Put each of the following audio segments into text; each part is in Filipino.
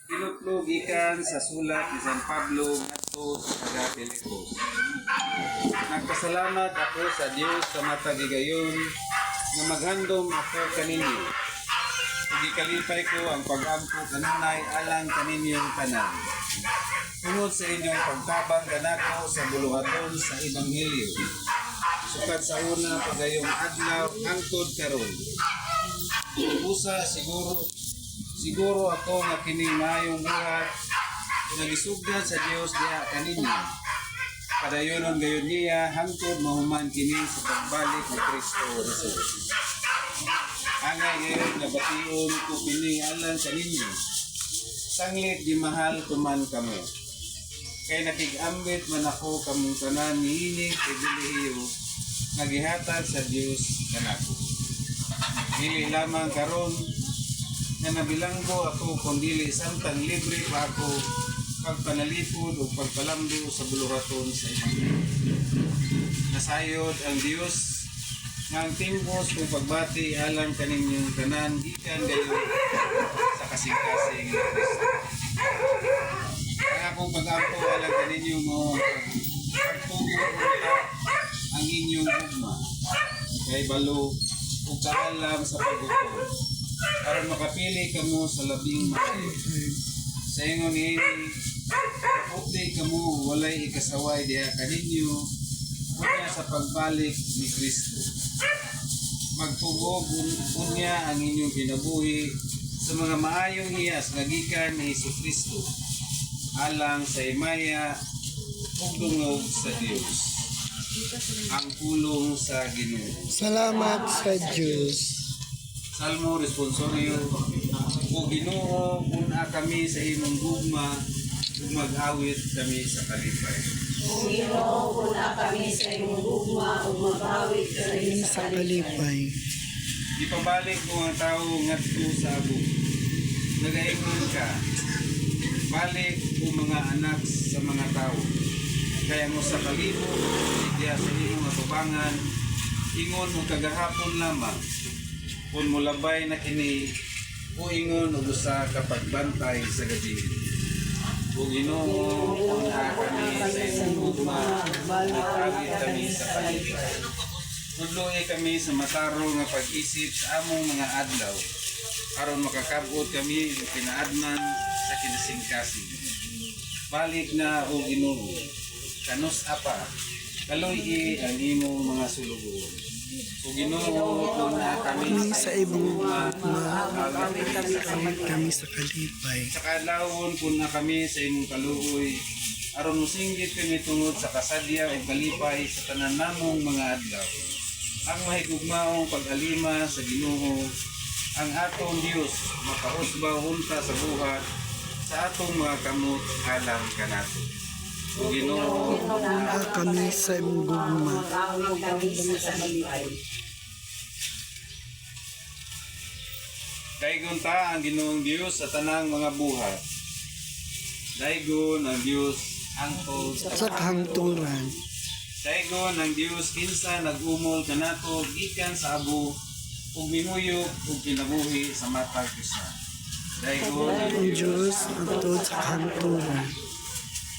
Tinutlog ikan sa sulat ni San Pablo ngadto sa taga Filipos. Nagpasalamat ako sa Dios sa matag higayon nga maghandom ako kaninyo. Ug gikalipay ko ang pag-ampo kanunay alang kaninyong tanan. Tungod sa inyong pagtabang kanako sa buluhaton sa ebanghelyo. Sukad sa una pagayong adlaw hangtod karon. Usa siguro ako nga kining maayong buhat nga gisugdan sa Dios diha kaninyo. Padayonon gayon niya hangtod mahuman kini sa pagbalik ni Kristo Jesus. Angay ngayon nga bation ko kini alang kaninyo. Sanglit di mahal kuman kamo. Kay nakig-ambit man ako kamong tanan niining pribilehiyo nga gihatag sa Dios kanako. Dili lamang karon nga nabilanggo ako kundi samtang libre pa ako pagpanalipod o pagpalambo sa buluhaton sa ebanghelyo. Nasayod ang Dios nga ang timbos kung pagbati alang kaninyong tanan gikan gayon sa kasing-kasing ni Kristo. Ang akong pag-ampo alang kaninyong pagtungkol ang inyong hugma kay balo ug kaalam sa paggutom para makapili kamo sa labing maayo. Sa ingon niini updi kamo walay ikasaway diha kaninyo unya sa pagbalik ni Kristo. Magtugog unya ang inyong kinabuhi sa mga maayong hiyas nga gikan ni Jesucristo alang sa imaya ug dungog sa Dios. Ang pulong sa Ginoo. Salamat sa Diyos. Salmo responsorio. O Ginoo, una kami sa imong gugma ug mag-awit kami sa kalipay. O Ginoo, una kami sa imong gugma ug mag-awit kami sa kalipay. Ipabalik mo ang tao ngadto sa abo. Nagaingon ka. Balik o mga anak sa mga tao. Kaya mo sa kalibo, diya sa imong atubangan, ingon mo kagahapon lamang. Kung mo labay na kini, o ingon o usa kapag bantay sa gabi. O Ginoo, una kami sa imong gugma, nag-awit kami sa kalipay. Tudloy kami sa mataro nga pag-isip sa among mga adlaw, aron makakabot kami ng pinaadman sa kinasingkasing. Balik na o Ginoo, kanus apa, kaloy ang imong mga sulugon. O Ginoo, una kami Sa ibang awit kami sa kalipay. sa kalawon kuna kami sa imong kaluoy, aron musinggit kami tungod sa kasadya o kalipay sa tanan namong mga adlaw. Ang mahigugmaong pag-alima sa Ginoo, ang atong Dios makahusbaw hunta sa buhat sa atong mga kamot alang kanato. O Ginoo, Kami sa imong gugma. Mag-awit kami sa kalipay. daigon ta ang Ginoong Dios sa tanang mga buhat. Daigon ang Dios angkol Sa kahangturan. Daigon ang Dios kinsa nag-umol kanato gikan sa abo ug minuyok ug kinabuhi sa matag usa. Daigon ang Ang Diyos ang tod sa kahangturan.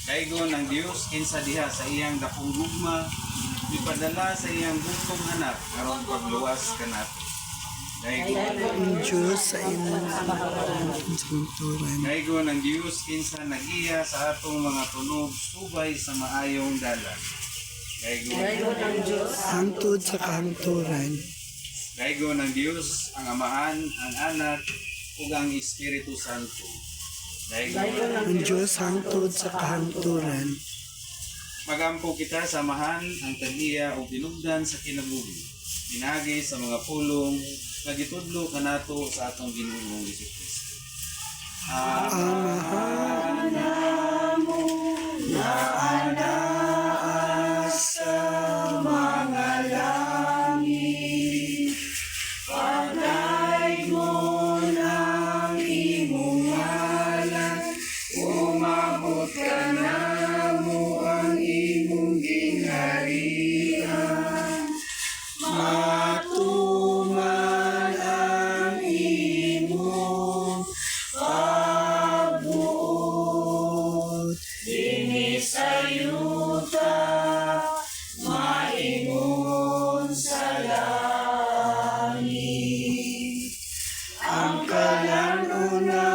Daigon ang Dios kinsa diha sa iyang dakong gugma ipadala sa iyang bugtong anak aron pagluwas kanato. Daigon Ang Diyos sa imong kahangturan. Daigon ang Dios kinsa nagiya sa atong mga tunog subay sa maayong dalan. Daigon ang Diyos. Ang tod sa kahangturan. Daigon ang Dios, ang Amahan, ang Anak, ug ang Espiritu Santo. Daigon Ang Diyos ang tod sa kahangturan. magampo kita samahan ang tagiya o pinugdan sa kinabuhi. Pinagi sa mga pulong nga gitudlo kanato sa atong Ginoong Jesucristo. Amahan sa mga langit, panay mo ng imong ngalan, umabot ka na mo ang imong gingharian. Matuman ang imong pagbuhat. ang kalanuna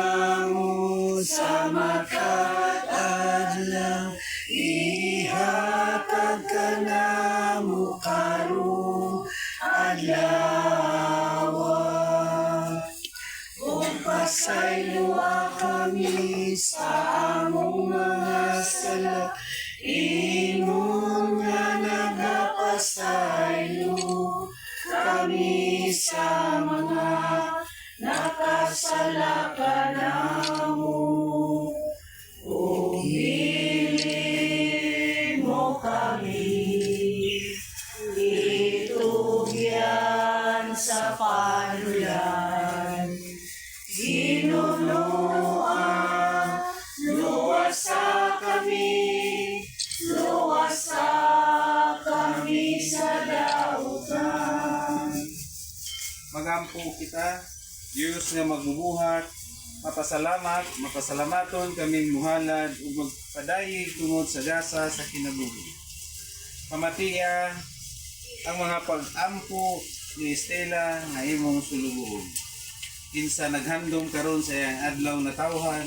mo sa makaadlaw. Ihatag ka na mo karong adlaw. Pasayloa kami sa among mga sala, ingon nga nagapasaylo kami sa mga nakasala ka namo. O hili mo kami, itugyan sa panulan. Ginunua, luwasa kami sa dautan. Magampo kita, Diyos nga magbubuhat, mapasalamaton kaming muhalad ug magpadayig tungod sa gasa sa kinabuhi. Pamatiya ang mga pag-ampo ni Estela nga imong sulubuhon. Kinsa naghandom karon sa iyang adlaw na tawhan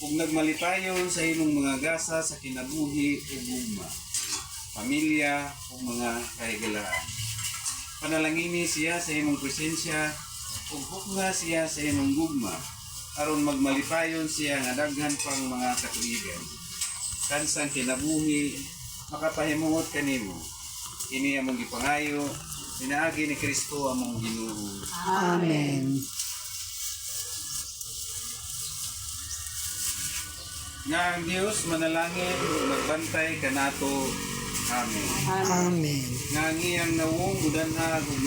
ug nagmalipayon sa imong mga gasa sa kinabuhi ug gugma, pamilya ug mga kahigalaan. Panalangini siya sa imong presensya ug hukma siya sa imong gugma aron magmalipayon siya nga daghan pang mga katuigan. Kansang kinabuhi makapahimuot kanimo. Kini among gipangayo pinaagi ni Kristo among Ginoo. Amen. Nga ang Diyos manalangin ug magbantay kanato. Amen. Amen. Nga ang iyang nawong udanhag ug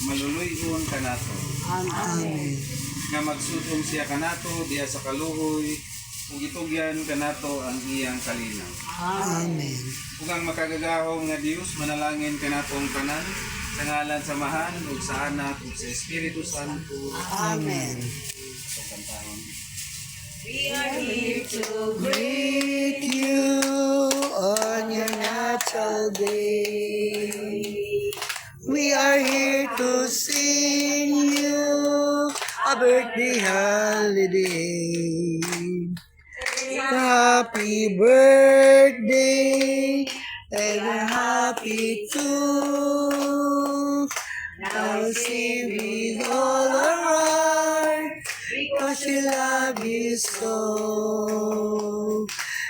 maluluyon kanato. Amen. Nga magsutong siya kanato diha sa kaluhoy ug itugyan kanato ang iyang kalinaw. Amen. Ug ang makagagahom nga Dios manalangin kanatong tanan sa ngalan sa Amahan ug sa Anak ug sa Espiritu Santo. Amen. Sa kantahon. We are here to Greet you on your natural day. We are here to sing you a birthday holiday. Happy birthday and a happy too. Now sing with all our heart because we love you so.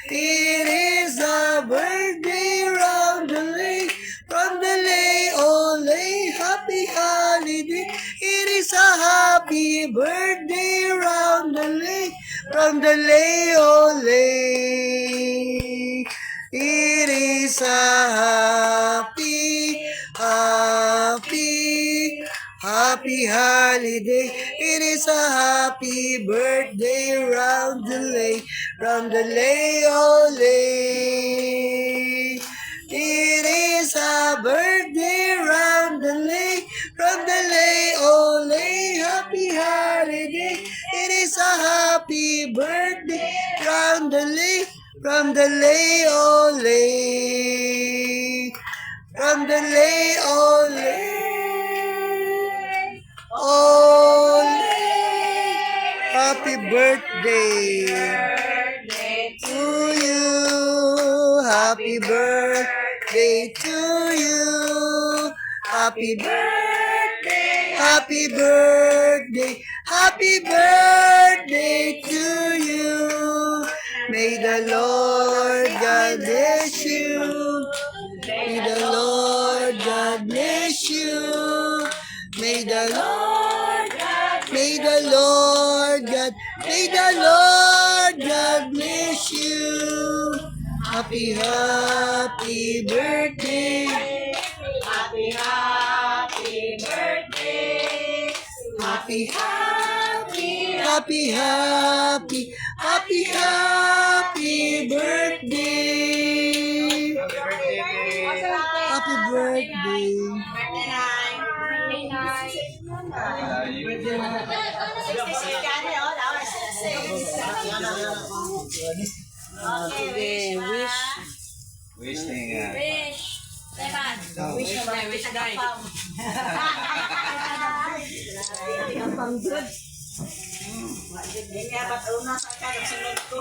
It is a birthday round the lake, from the lake, oh lake, happy holiday. It is a happy birthday round the lake, from the lake, oh lake. It is a happy holiday. It is a happy birthday round the lake, oh lake. It is a birthday round the lake, oh lake, happy holiday. It is a happy birthday round the lake, oh lake. From the lake, oh lake, oh lake. Happy birthday to you. Happy birthday to you. Happy birthday, happy birthday, happy birthday to you. May the Lord God bless you. May the Lord God bless you. May the Lord God, may the Lord God, may the Lord God bless you. Happy birthday. happy birthday. Happy birthday. Happy birthday. Okay, wish. Wish na nga. Wish guy. Kapang good. Kaya ba't una sa sunod ko?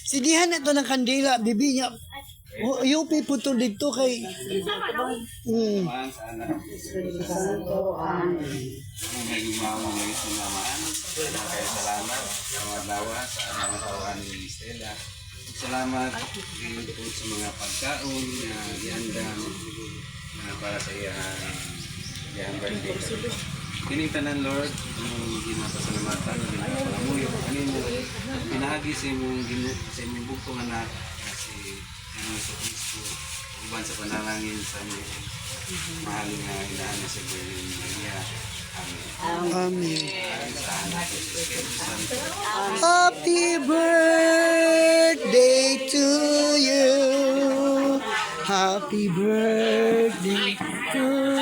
Sidihan na to ng kandila, bibi niya. Yupi po to dito kay... Tumaan sa anak. Ang may gumawa ng sinamaan. Kaya salamat sa mga dawa sa mga tawaan ni Stella. Salamat din po sa mga pagkaon na iandam na para sa iyang birthday. Tinitanan Lord, ang ginapasalamatan, ginapalamuyo, kanino, pinahagi sa imong bugtong anak na si Yesu Cristo, uban sa panalangin sa aming mahal na inaanak sa Virgin Maria. Amen. Amen. Sa anak ni Espiritu Santo. Happy birthday to you. Happy birthday to